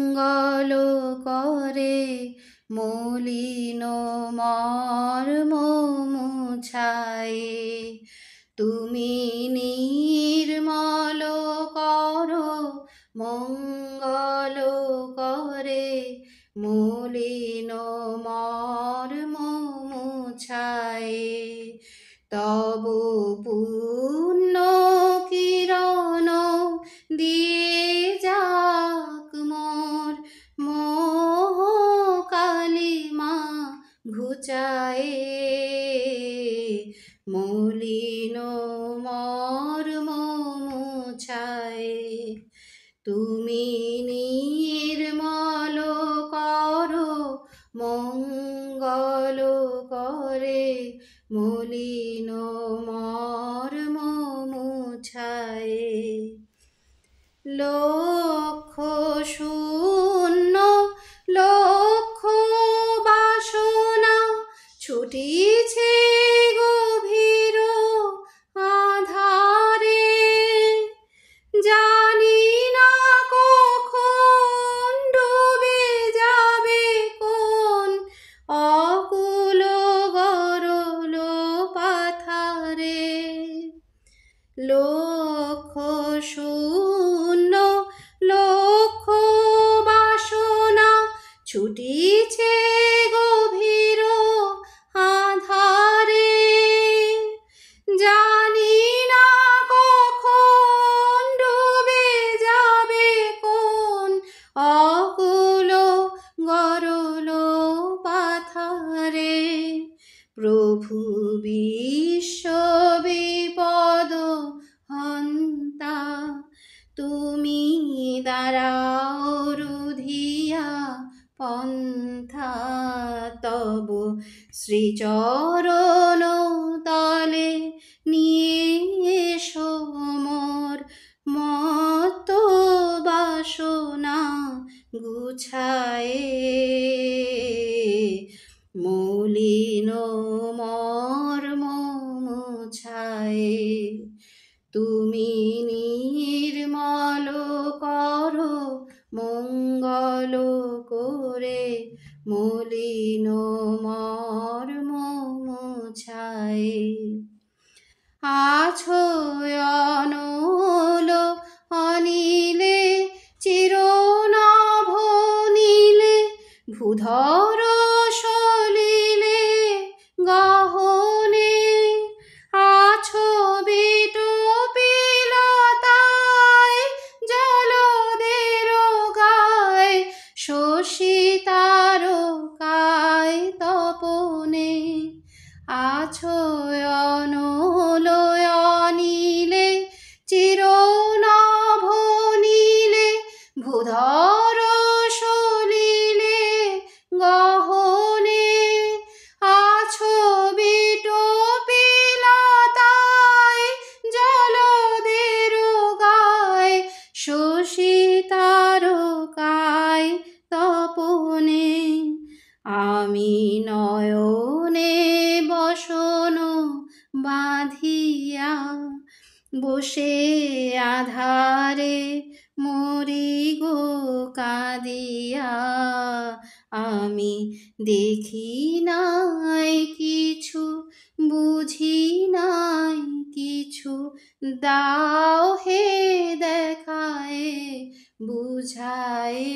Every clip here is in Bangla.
মঙ্গল করে মলিন মর্ম মুছায়ে। তুমি নির্মল করো মঙ্গল করে মলিন মর্ম মুছায়ে। তব পুণ্য কিরণ দিয়ে যাক মোর মোহ কালিমা ঘুচায়ে। মলিন মর্ম মুছায়ে। তুমি নির্মল করো মঙ্গল করে মলিন মর্ম মুছায়ে। লক্ষ শূন্য লক্ষ বাসনা ছুটিছে গভীর আধারে। জানি না কখন ডুবে যাবে কোন অকুল গরল পাথারে। লক্ষ শূন্য লক্ষ বাসনা ছুটিছে গভীর আধারে। জানি না কখন ডুবে যাবে কোন অকুল গরল পাথারে। প্রভু বিশ্ব বিপদ হন্তা তুমি দাঁড়াও রুধিয়া পন্থা। তব শ্রীচরণ তলে নিয়ে এসো মোর মত বাসনা গুছায়ে। মলিন মর্ম মুছায়ে। তুমি নির্মল করো মঙ্গল করে মলিন মর্ম মুছায়ে। আছো অনল অনিলে চিরনভ নীলে ভূধর সলিলে গহনে। আছো বিটপিলতায় জলদের গায় শশী তারকায় তপনে। আছো অনল অনিলে চিরনভ নীলে ভূধর সলিলে গহনে। আছো বিটপিলতায় জলদের গায় শশী তারকায় তপনে। আমি নয়নে বসন বাঁধিয়া বসে আধারে মরি গো কাঁদিয়া। আমি দেখি নাই কিছু বুঝি নাই কিছু দাও হে দেখায়ে বুঝায়ে।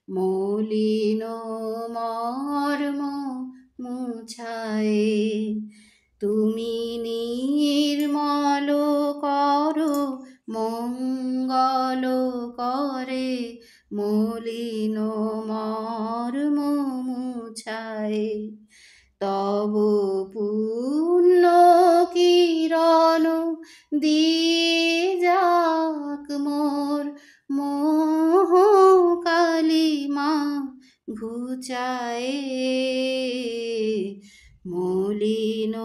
মলিন মর্ম মুছায়ে। তুমি নির্মল করো মঙ্গল করে মলিন মর্ম মুছায়ে। তব পুণ্য কিরণ দিয়ে যাক মোর মোহ কালিমা ঘুচায়ে। মলিন